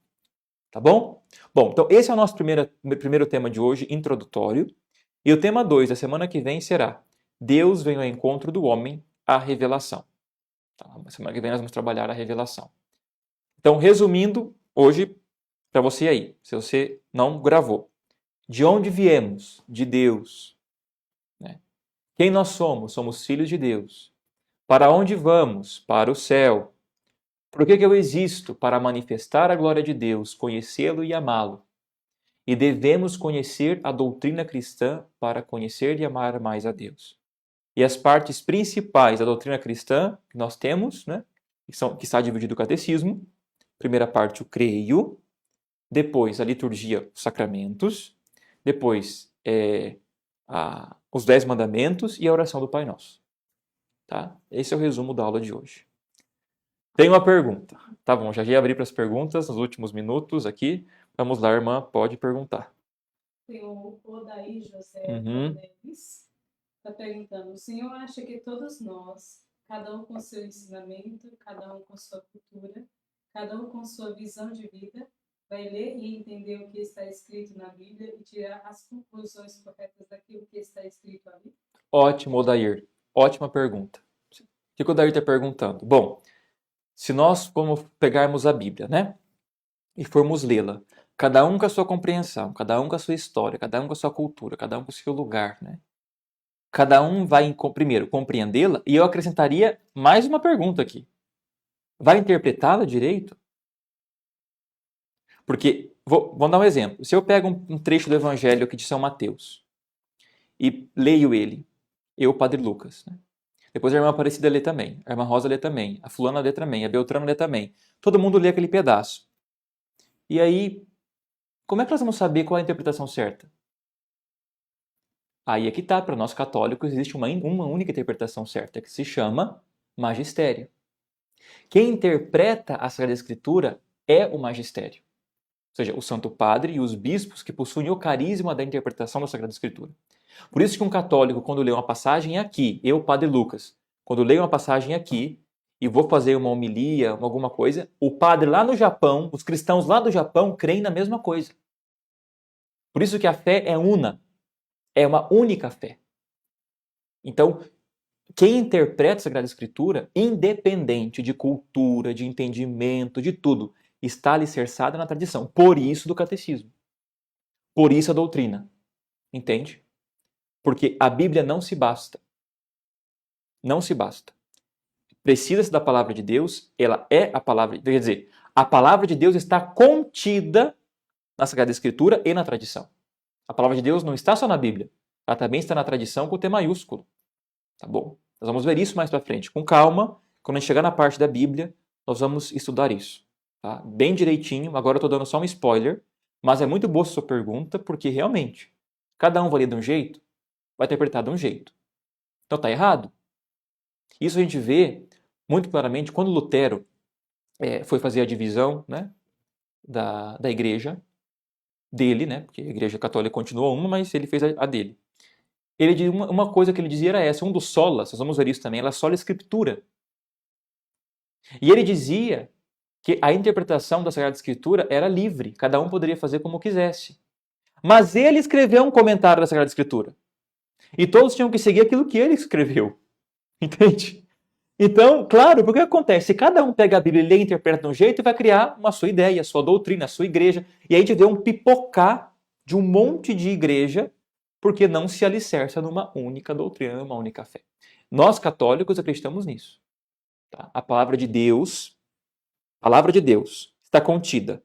Tá bom? Bom, então esse é o nosso primeiro tema de hoje, introdutório. E o tema 2 da semana que vem será Deus vem ao encontro do homem, a revelação. Tá? Semana que vem nós vamos trabalhar a revelação. Então, resumindo, hoje, para você aí, se você não gravou, de onde viemos? De Deus. Né? Quem nós somos? Somos filhos de Deus. Para onde vamos? Para o céu. Por que eu existo? Para manifestar a glória de Deus, conhecê-lo e amá-lo. E devemos conhecer a doutrina cristã para conhecer e amar mais a Deus. E as partes principais da doutrina cristã que nós temos, né, que está dividido o catecismo. Primeira parte, o creio. Depois, a liturgia, os sacramentos. Depois, os 10 mandamentos e a oração do Pai Nosso. Tá? Esse é o resumo da aula de hoje. Tem uma pergunta. Tá bom, já ia abrir para as perguntas nos últimos minutos aqui. Vamos lá, irmã, pode perguntar. Tem o Odaí José Neves, está perguntando: o senhor acha que todos nós, cada um com seu ensinamento, cada um com sua cultura, cada um com sua visão de vida, vai ler e entender o que está escrito na Bíblia e tirar as conclusões corretas daquilo que está escrito ali? Ótimo, Odair. Ótima pergunta. O que o Odair está perguntando? Bom, se nós como pegarmos a Bíblia, né, e formos lê-la, cada um com a sua compreensão, cada um com a sua história, cada um com a sua cultura, cada um com o seu lugar, né? Cada um vai, primeiro, compreendê-la, e eu acrescentaria mais uma pergunta aqui. Vai interpretá-la direito? Porque, vamos dar um exemplo. Se eu pego um trecho do Evangelho aqui de São Mateus e leio ele, eu, Padre Lucas, né? Depois a irmã Aparecida lê também, a irmã Rosa lê também, a fulana lê também, a Beltrana lê também. Todo mundo lê aquele pedaço. E aí, como é que nós vamos saber qual é a interpretação certa? Aí é que tá, para nós católicos existe uma única interpretação certa, que se chama magistério. Quem interpreta a Sagrada Escritura é o magistério. Ou seja, o Santo Padre e os bispos que possuem o carisma da interpretação da Sagrada Escritura. Por isso que um católico, quando lê uma passagem aqui, eu, Padre Lucas, quando leio uma passagem aqui e vou fazer uma homilia, alguma coisa, o padre lá no Japão, os cristãos lá do Japão creem na mesma coisa. Por isso que a fé é una. É uma única fé. Então, quem interpreta a Sagrada Escritura, independente de cultura, de entendimento, de tudo, está alicerçada na tradição. Por isso do catecismo. Por isso a doutrina. Entende? Porque a Bíblia não se basta. Não se basta. Precisa-se da palavra de Deus, ela é a palavra, quer dizer, a palavra de Deus está contida na Sagrada Escritura e na tradição. A palavra de Deus não está só na Bíblia, ela também está na tradição com T maiúsculo. Tá bom? Nós vamos ver isso mais para frente. Com calma, quando a gente chegar na parte da Bíblia, nós vamos estudar isso. Tá? Bem direitinho, agora eu estou dando só um spoiler, mas é muito boa a sua pergunta, porque realmente, cada um vai ler de um jeito, vai interpretar de um jeito. Então tá errado? Isso a gente vê muito claramente quando Lutero foi fazer a divisão, né, da igreja dele, né, porque a igreja católica continuou uma, mas ele fez a dele. Ele, uma coisa que ele dizia era essa, um dos solas, nós vamos ver isso também, ela sola a escritura. E ele dizia que a interpretação da Sagrada Escritura era livre, cada um poderia fazer como quisesse. Mas ele escreveu um comentário da Sagrada Escritura. E todos tinham que seguir aquilo que ele escreveu. Entende? Então, claro, porque acontece? Se cada um pega a Bíblia e lê e interpreta de um jeito, vai criar uma sua ideia, a sua doutrina, a sua igreja. E aí a gente vê um pipocar de um monte de igreja porque não se alicerça numa única doutrina, numa única fé. Nós católicos acreditamos nisso. Tá? A palavra de Deus está contida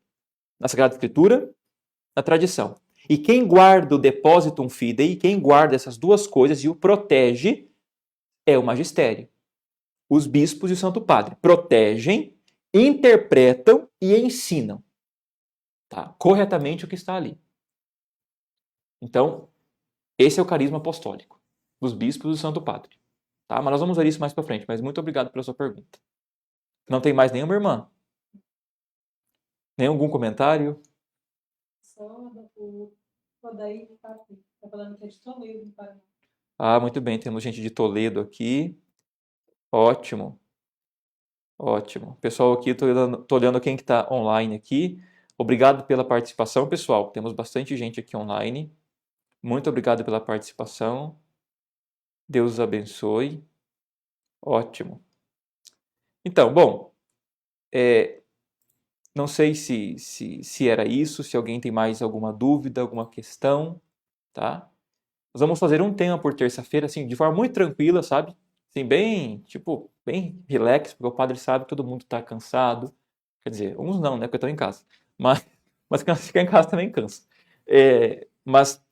na Sagrada Escritura, na tradição. E quem guarda o depositum fidei, quem guarda essas duas coisas e o protege, é o magistério. Os bispos e o Santo Padre protegem, interpretam e ensinam, tá, corretamente o que está ali. Então, esse é o carisma apostólico dos bispos e do Santo Padre. Tá? Mas nós vamos ver isso mais para frente. Mas muito obrigado pela sua pergunta. Não tem mais nenhuma irmã? Nem algum comentário? Só o Odaí está falando que é de Toledo, no Paraná. Ah, muito bem. Temos gente de Toledo aqui. Ótimo. Ótimo. Pessoal aqui, tô olhando quem que está online aqui. Obrigado pela participação, pessoal. Temos bastante gente aqui online. Muito obrigado pela participação. Deus os abençoe. Ótimo. Então, bom, não sei se era isso, se alguém tem mais alguma dúvida, alguma questão, tá? Nós vamos fazer um tema por terça-feira, assim, de forma muito tranquila, sabe? Assim, bem, tipo, bem relax, porque o padre sabe que todo mundo está cansado. Quer dizer, uns não, né? Porque estão em casa. Mas ficar em casa também cansa. Mas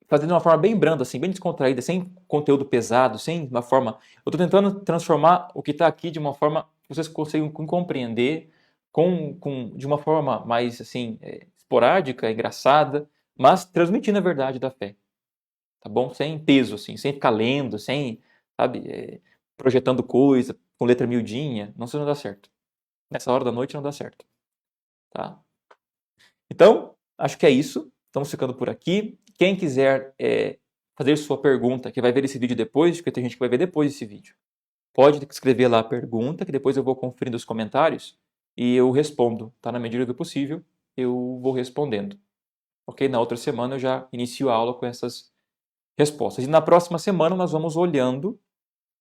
fazendo de uma forma bem branda, assim, bem descontraída, sem conteúdo pesado, sem uma forma... Eu estou tentando transformar o que está aqui de uma forma que vocês consigam compreender de uma forma mais, assim, esporádica, engraçada, mas transmitindo a verdade da fé, tá bom? Sem peso, assim, sem ficar lendo, sem, sabe, projetando coisa com letra miudinha, não, isso não dá certo. Nessa hora da noite não dá certo, tá? Então, acho que é isso. Estamos ficando por aqui. Quem quiser fazer sua pergunta, que vai ver esse vídeo depois, porque tem gente que vai ver depois desse vídeo, pode escrever lá a pergunta, que depois eu vou conferindo os comentários e eu respondo, tá? Na medida do possível, eu vou respondendo. Ok? Na outra semana eu já inicio a aula com essas respostas. E na próxima semana nós vamos olhando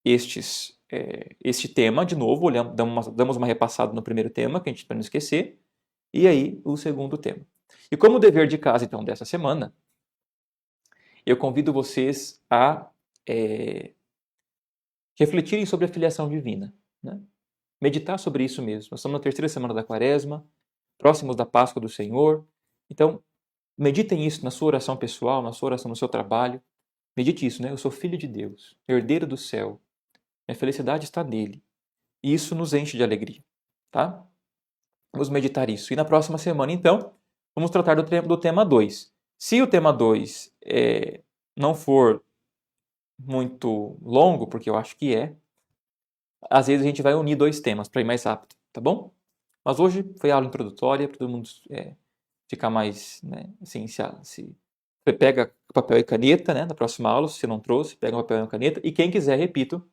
este tema de novo, damos uma repassada no primeiro tema, que a gente para não esquecer, e aí o segundo tema. E como dever de casa, então, dessa semana, eu convido vocês a refletirem sobre a filiação divina, né? Meditar sobre isso mesmo. Nós estamos na terceira semana da Quaresma, próximos da Páscoa do Senhor. Então, meditem isso na sua oração pessoal, na sua oração no seu trabalho. Medite isso, né? Eu sou filho de Deus, herdeiro do céu. Minha felicidade está nele. E isso nos enche de alegria, tá? Vamos meditar isso. E na próxima semana, então, vamos tratar do tema 2. Se o tema 2 não for muito longo, porque eu acho que às vezes a gente vai unir 2 temas para ir mais rápido, tá bom? Mas hoje foi aula introdutória, para todo mundo ficar mais, né, assim, se você pega papel e caneta, né, na próxima aula, se você não trouxe, pega um papel e uma caneta, e quem quiser, repito,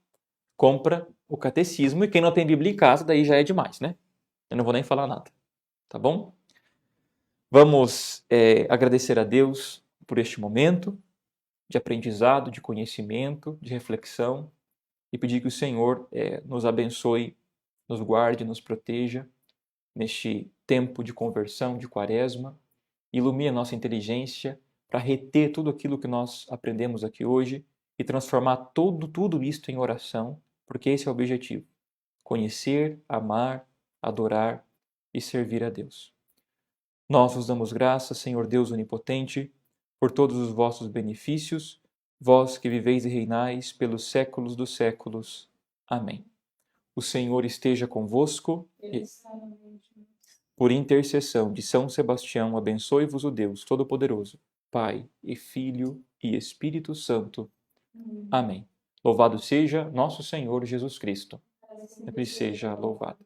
compra o catecismo, e quem não tem Bíblia em casa, daí já é demais, né? Eu não vou nem falar nada, tá bom? Vamos agradecer a Deus por este momento de aprendizado, de conhecimento, de reflexão, e pedir que o Senhor nos abençoe, nos guarde, nos proteja neste tempo de conversão, de Quaresma, ilumine a nossa inteligência para reter tudo aquilo que nós aprendemos aqui hoje e transformar tudo isto em oração, porque esse é o objetivo: conhecer, amar, adorar e servir a Deus. Nós vos damos graças, Senhor Deus onipotente, por todos os vossos benefícios, vós que viveis e reinais pelos séculos dos séculos. Amém. O Senhor esteja convosco e, por intercessão de São Sebastião, abençoe-vos o Deus Todo-Poderoso, Pai e Filho e Espírito Santo. Amém. Louvado seja nosso Senhor Jesus Cristo. Sempre seja louvado.